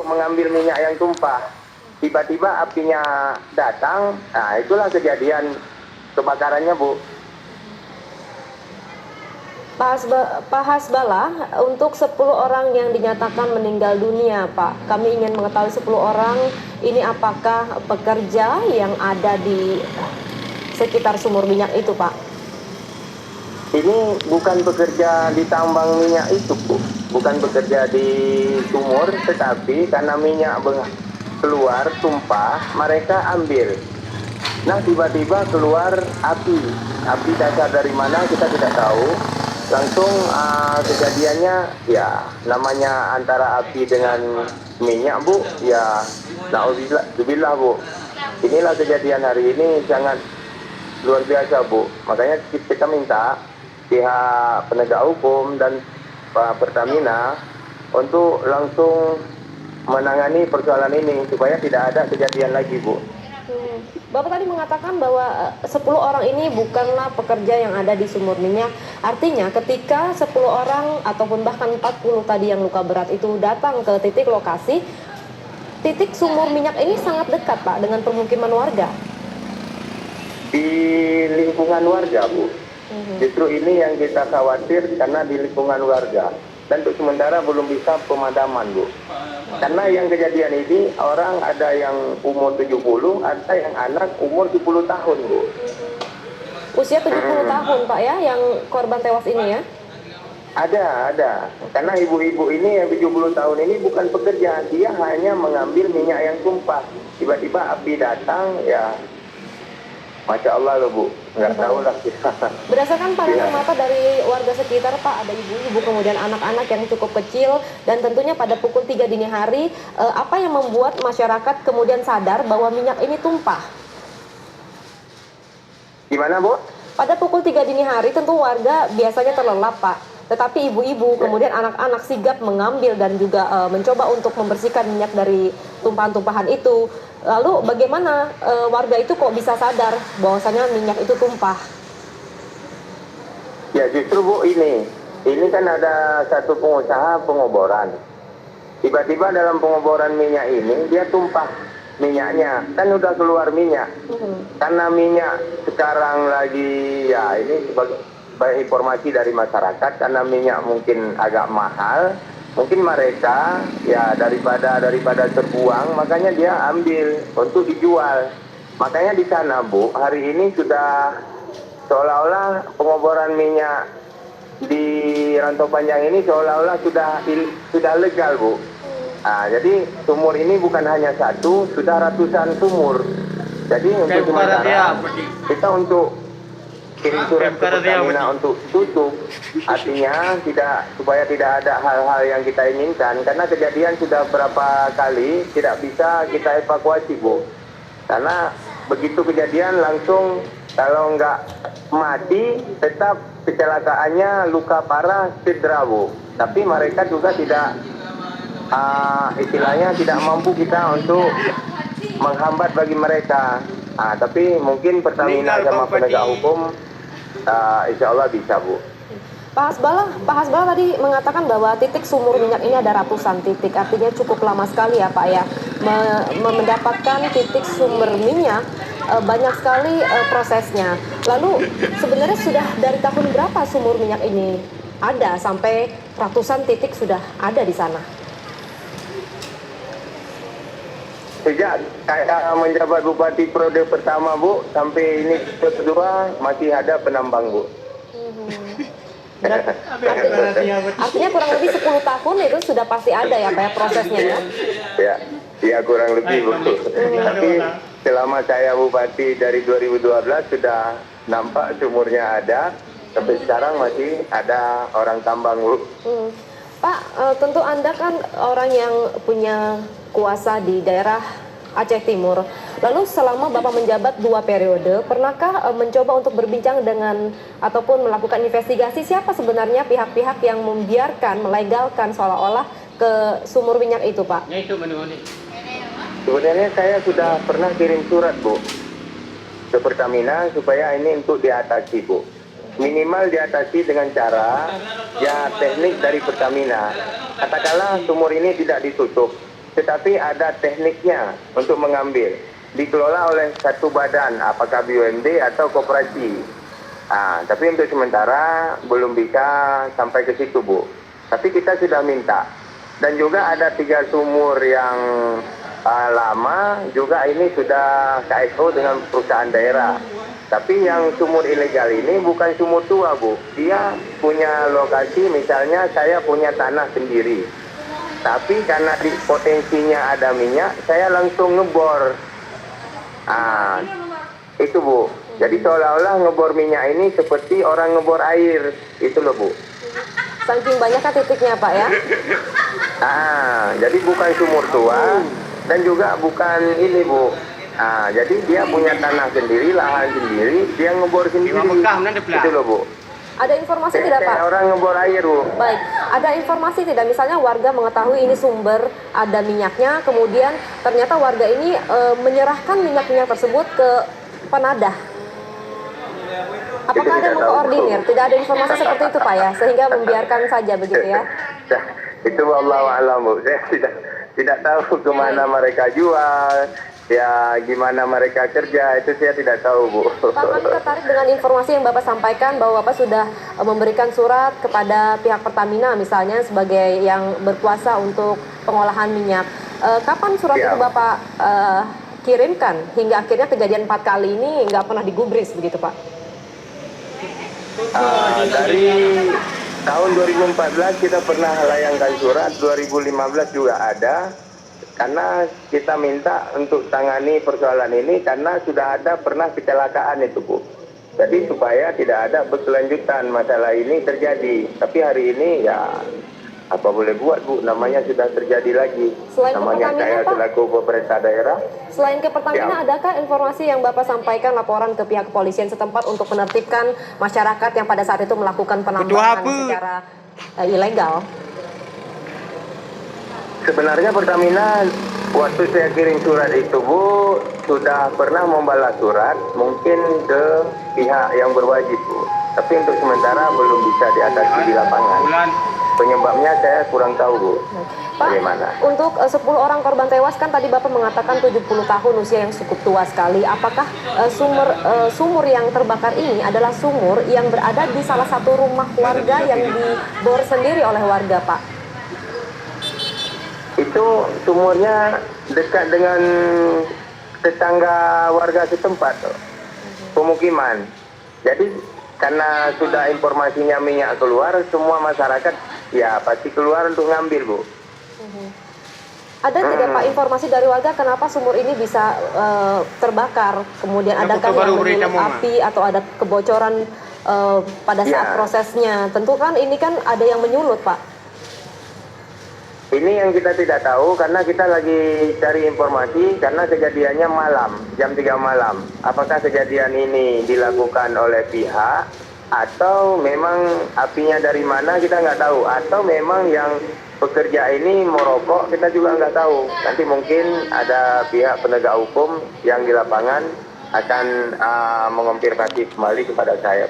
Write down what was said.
mengambil minyak yang tumpah. Tiba-tiba apinya datang, nah itulah kejadian kebakarannya, Bu. Pak Hasbala, untuk 10 orang yang dinyatakan meninggal dunia, Pak, kami ingin mengetahui 10 orang ini apakah pekerja yang ada di sekitar sumur minyak itu, Pak? Ini bukan bekerja di tambang minyak itu, Bu. Bukan bekerja di sumur, tetapi karena minyak keluar, tumpah, mereka ambil. Nah, tiba-tiba keluar api. Api dasar dari mana kita tidak tahu. Langsung kejadiannya, ya namanya antara api dengan minyak, Bu. Ya, na'udzubillah, Bu. Inilah kejadian hari ini sangat luar biasa, Bu. Makanya kita minta pihak penegak hukum dan Pertamina untuk langsung menangani persoalan ini supaya tidak ada kejadian lagi, Bu. Bapak tadi mengatakan bahwa 10 orang ini bukanlah pekerja yang ada di sumur minyak. Artinya ketika 10 orang ataupun bahkan 40 tadi yang luka berat itu datang ke titik lokasi, titik sumur minyak ini sangat dekat, Pak, dengan permukiman warga. Di lingkungan warga, Bu. Justru ini yang kita khawatir karena di lingkungan warga. Dan untuk sementara belum bisa pemadaman, Bu. Karena yang kejadian ini orang ada yang umur 70, ada yang anak umur 10 tahun, Bu. Usia 70 tahun, Pak, ya, yang korban tewas ini ya? Ada. Karena ibu-ibu ini yang 70 tahun ini bukan pekerja. Dia hanya mengambil minyak yang tumpah. Tiba-tiba api datang, ya Masya Allah loh, Bu. Nggak tahu lah kita. Berdasarkan pandangan mata dari warga sekitar, Pak, ada ibu-ibu kemudian anak-anak yang cukup kecil dan tentunya pada pukul 3 dini hari, apa yang membuat masyarakat kemudian sadar bahwa minyak ini tumpah? Gimana, Bu? Pada pukul 3 dini hari tentu warga biasanya terlelap, Pak. Tetapi ibu-ibu kemudian anak-anak sigap mengambil dan juga mencoba untuk membersihkan minyak dari tumpahan-tumpahan itu. Lalu bagaimana warga itu kok bisa sadar bahwasanya minyak itu tumpah? Ya justru, Bu, ini kan ada satu pengusaha pengoboran. Tiba-tiba dalam pengoboran minyak ini dia tumpah minyaknya, kan udah keluar minyak. Karena minyak sekarang lagi, ya ini sebagai informasi dari masyarakat, karena minyak mungkin agak mahal, mungkin mereka ya daripada terbuang, makanya dia ambil untuk dijual. Makanya di sana, Bu, hari ini sudah seolah-olah pengoboran minyak di Rantau Panjang ini seolah-olah sudah legal, Bu. Nah, jadi sumur ini bukan hanya satu, sudah ratusan sumur. Jadi untuk sementara kita untuk kirim surat ke Pertamina untuk tutup, artinya supaya tidak ada hal-hal yang kita inginkan, karena kejadian sudah berapa kali tidak bisa kita evakuasi, Bu. Karena begitu kejadian langsung, kalau nggak mati tetap kecelakaannya luka parah, cedera, Bu. Tapi mereka juga tidak istilahnya tidak mampu kita untuk menghambat bagi mereka. Tapi mungkin Pertamina sama penegak hukum insya Allah bisa, Bu. Pak Hasbala tadi mengatakan bahwa titik sumur minyak ini ada ratusan titik, artinya cukup lama sekali ya, Pak, ya, mendapatkan titik sumber minyak. Banyak sekali prosesnya. Lalu sebenarnya sudah dari tahun berapa sumur minyak ini ada sampai ratusan titik sudah ada di sana? Sejak saya menjabat Bupati periode pertama, Bu, sampai ini kedua masih ada penambang, Bu. Artinya kurang lebih 10 tahun itu sudah pasti ada ya, Pak, ya, prosesnya ya? Ya kurang lebih, Bu. Tapi selama saya Bupati dari 2012 sudah nampak sumurnya ada, sampai sekarang masih ada orang tambang, Bu. Pak, tentu Anda kan orang yang punya kuasa di daerah Aceh Timur. Lalu selama Bapak menjabat 2 periode, pernahkah mencoba untuk berbincang dengan ataupun melakukan investigasi siapa sebenarnya pihak-pihak yang membiarkan, melegalkan seolah-olah ke sumur minyak itu, Pak? Sebenarnya saya sudah pernah kirim surat, Bu, ke Pertamina supaya ini untuk diatasi, Bu. Minimal diatasi dengan cara ya teknik dari Pertamina. Katakanlah sumur ini tidak ditutup, tetapi ada tekniknya untuk mengambil. Dikelola oleh satu badan, apakah BUMD atau koperasi. Tapi untuk sementara belum bisa sampai ke situ, Bu. Tapi kita sudah minta. Dan juga ada 3 sumur yang lama, juga ini sudah KSO dengan perusahaan daerah. Tapi yang sumur ilegal ini bukan sumur tua, Bu. Dia punya lokasi, misalnya saya punya tanah sendiri. Tapi karena di potensinya ada minyak, saya langsung ngebor. Itu, Bu. Jadi seolah-olah ngebor minyak ini seperti orang ngebor air. Itu loh, Bu. Saking banyaknya titiknya, Pak ya? Jadi bukan sumur tua dan juga bukan ini, Bu. Jadi dia punya tanah sendiri, lahan sendiri, dia ngebor sendiri. Itu loh, Bu. Ada informasi tidak, Pak? Kayak orang ngebor air, Bu. Baik, ada informasi tidak? Misalnya warga mengetahui ini sumber ada minyaknya, kemudian ternyata warga ini menyerahkan minyak-minyak tersebut ke penadah. Apakah ada yang mengkoordinir? Tidak ada informasi seperti itu, Pak ya, sehingga membiarkan saja begitu ya? Itu wallahu a'lam, Bu. Saya tidak tahu kemana mereka jual. Ya, gimana mereka kerja, itu saya tidak tahu, Bu. Pak, kami tertarik dengan informasi yang Bapak sampaikan bahwa Bapak sudah memberikan surat kepada pihak Pertamina misalnya sebagai yang berkuasa untuk pengolahan minyak. Kapan surat itu Bapak kirimkan hingga akhirnya kejadian 4 kali ini nggak pernah digubris begitu, Pak? Dari tahun 2014 kita pernah layangkan surat, 2015 juga ada. Karena kita minta untuk tangani persoalan ini karena sudah ada pernah kecelakaan itu, Bu. Jadi supaya tidak ada berkelanjutan masalah ini terjadi. Tapi hari ini ya apa boleh buat, Bu, namanya sudah terjadi lagi. Selain namanya ke saya Pertamina, selaku pemerintah daerah. Selain ke Pertamina, adakah informasi yang Bapak sampaikan laporan ke pihak kepolisian setempat untuk menertibkan masyarakat yang pada saat itu melakukan penambangan secara ilegal? Sebenarnya Pertamina waktu saya kirim surat itu, Bu, sudah pernah membalas surat mungkin ke pihak yang berwajib, Bu. Tapi untuk sementara belum bisa diatasi di lapangan. Penyebabnya saya kurang tahu, Bu. Pak, bagaimana? Untuk 10 orang korban tewas kan tadi Bapak mengatakan 70 tahun usia yang cukup tua sekali. Apakah sumur yang terbakar ini adalah sumur yang berada di salah satu rumah warga yang dibor sendiri oleh warga, Pak? Itu sumurnya dekat dengan tetangga warga setempat, pemukiman. Jadi karena sudah informasinya minyak keluar, semua masyarakat ya pasti keluar untuk ngambil, Bu. Ada tidak, Pak, informasi dari warga kenapa sumur ini bisa terbakar? Kemudian adakah yang menyulut api atau ada kebocoran pada saat prosesnya? Tentu kan ini kan ada yang menyulut, Pak. Ini yang kita tidak tahu karena kita lagi cari informasi karena kejadiannya malam, jam 3 malam. Apakah kejadian ini dilakukan oleh pihak atau memang apinya dari mana kita nggak tahu. Atau memang yang pekerja ini merokok kita juga nggak tahu. Nanti mungkin ada pihak penegak hukum yang di lapangan akan mengonfirmasi kembali kepada saya.